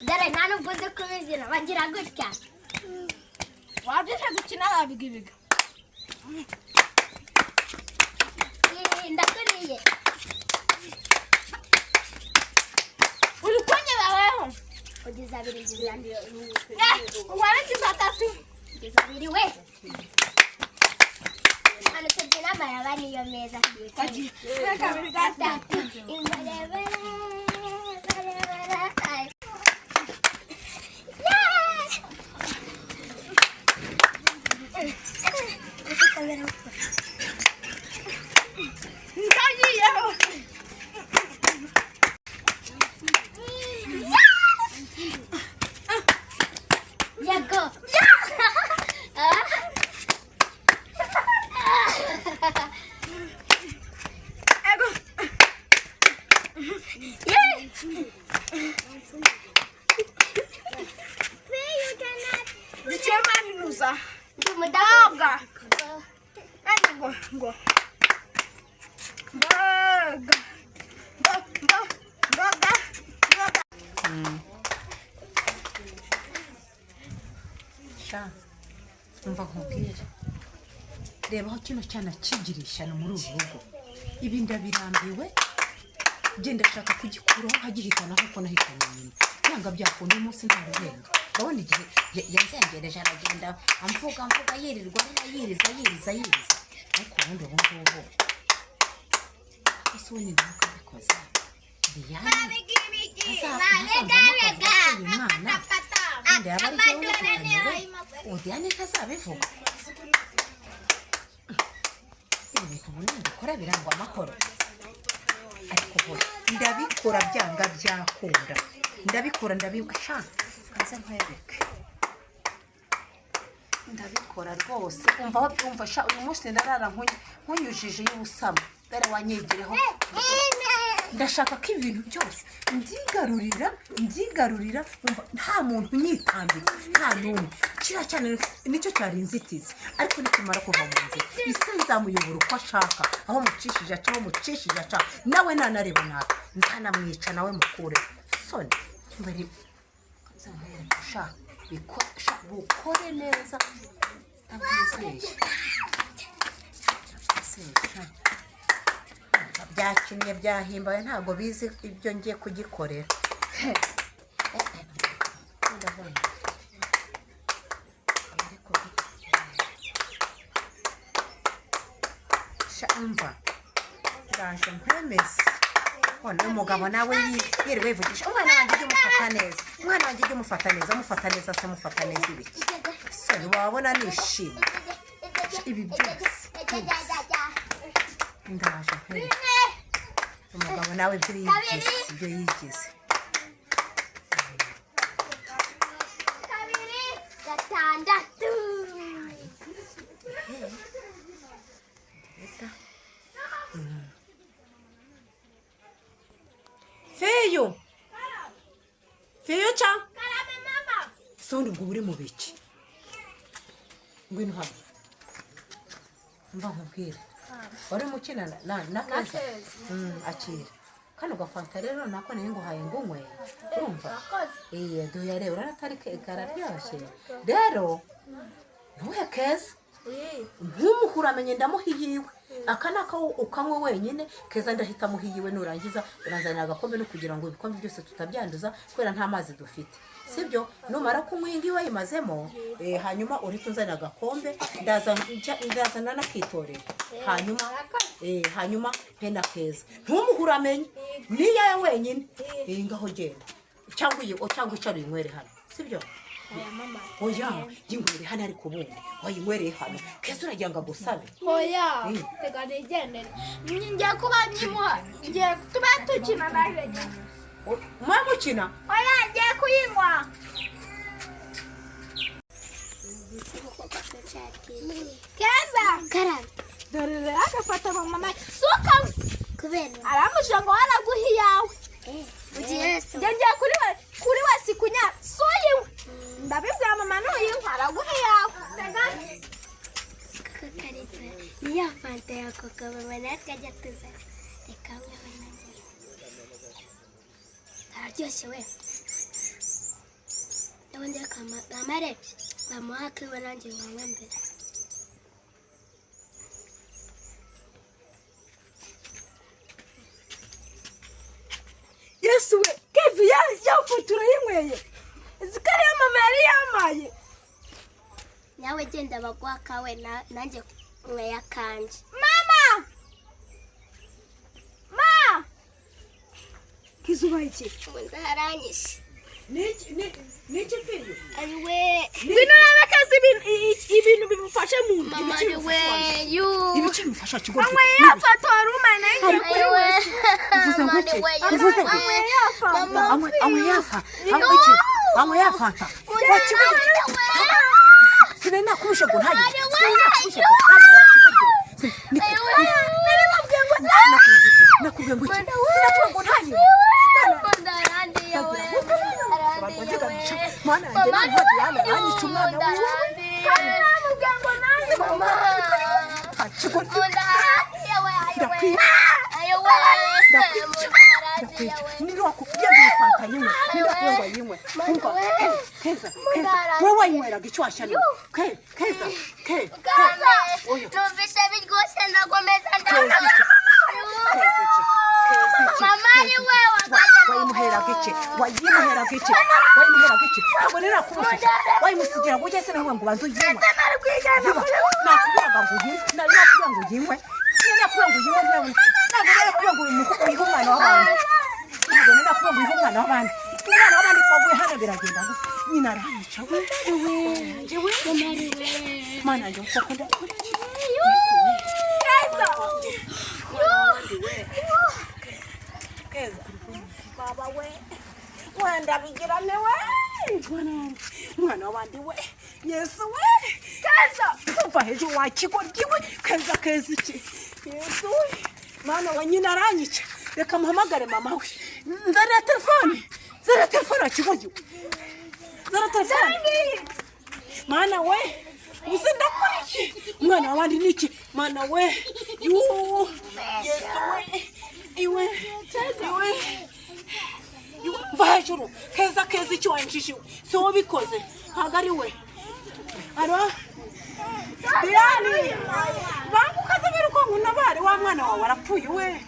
dore nta nubwo uzi kubizina bagira gutya wabyesha gukina wabigibiga ndakuriye uri konye baweho kugeza abiri ngizandi waragize atatu kugeza abiri we hano tubyina amaraba niyo meza kabiri gatatu umva nkubwire reba aho kino cyana kigirishana muri uru rugo ibi ndabirambiwe genda shaka kugikuraho nkagihitana nk'uko nahitanye nyina nanga byakunda umunsi nta rubenga urabona igihe yanzengereje aragenda amvuga yirirwa yiriza ariko ubundi ubu ngubu ese ubu ni ntabwo abikoze Diane ntazavamo akavuga uyu mwana kandi yaba ari cyo umufatanyije Diane ntazabivuga ibintu ubundi ndikora birangwa amahoro ariko ubu ndabikora byanga byakunda ndabikora ndabibasha kaza nkwereke ndabikora rwose umva sha uyu munsi ndarara nkunyujije y'ubusama dore wanyegireho ndashaka ko ibintu byose ndigarurira umva nta muntu unyitambira nta n'umwe kiriya cyane nicyo cyari inzitizi ariko nikimara kuva mu nzira isi nzamuyobora uko ashaka aho mucishije aca nawe nanareba nabi ntanamwica nawe mukure soni mbari nzamwereka bukore neza abwizeye byakinnye byahimbaye ntabwo bizi ibyo ngiye kugikorera mva ndaje mpemeze none umugabo nawe yiriwe yivugisha umwana wanjye ujye umufata neza amufata neza ibiki soni wabona nishimye ibi byose ndaje mpemeze umugabo nawe ibyo yigize kabiri gatandatu Feyo cha karame mama sondi ubwo buri mu biki ngwino hano mba nkubwire wari mukina na kaza akira kano gafanta rero nako ni nguhaye ngumwe urumva duya rero uratari kararyoshye rero ntuhe keza nk'umuhura amenye ndamuhiyiwe aka nako ukamwe wenyine keza ndahita muhiyiwe nurangiza uranzanira agakombe no kugira ngo ibikombe byose tutabyanduza kubera nta mazi dufite sibyo numara kumwinga iwe yimazemo hanyuma uritunzanira agakombe ndazana nakitorera hanyuma pena keza ntumuhura amenye niya wenyine ngaho genda cyangwa icaro inywere hano sibyo oya yingwere hano ariko ubundi wayingwereye hano keza uragira ngo agusabe oya tega nigendere ngiye kuba nyimuha ngiye tuba tukina naje mukina oya ngiye kuyinywa keza karame dore agafata mama suka kubera aramusha ngo waraguhi yawe ngiye kuri wasi kunya soyiwe ndabibwira mama n'uyinka araguhi yawe kakarita niya fanta ya coca mama natwe ajya tuzana reka mwewe nanjye araryoshye we amare bamuha kiwe nanjye nkanywe mbere. Yesu we kezi yafutura yinyweye zikari ya mama yari yamaye Nawe genda bagwa kawe nanjye nkweya kanje. mama ma kizuba iki Ndaranyishe. Niki fiyo? Ariwe. Ngwino nawe kazi ibintu bimufashe mu nda. Mama ariwe yu. Ibiki bimufasha kigo. Amwe yafatwa aruma nanjye kuri wese. Amwe yafa. Amwe yafata. Sinena kurusha ngo ntaye. Sinena kurusha ngo ntaye wakigo. Nakubwiye ngo iki? Sinakubwiye ngo ntaye. Mana wayimuhera gike abonera kumusha wayimusigira gutya se nawe ngo banzo yimwe nakubiraga ngo yimwe nakubiraga ngo yimwe nakubiraga ngo umwana w'abandi nakubiraga ngo umwana w'abandi kwaguye hano biragenda nyina arahica jewe mana nje koko ndakora Keza baba we wanda bigirane we mwana wandi we Yesu we Keza kuva hejuru wakigoryiwe keza iki Yesu mana wa nyina aranyica reka muhamagare mama we nzana telefone akigoryiwe nzana telefone mana we uzinda kuriki mwana wandi niki mana we Yesu we iwe vajuru keza iki wanjishiwe so wabikoze hagari we aro Diane bangukaze biruko nkunabare wa mwana wawe arapfuye we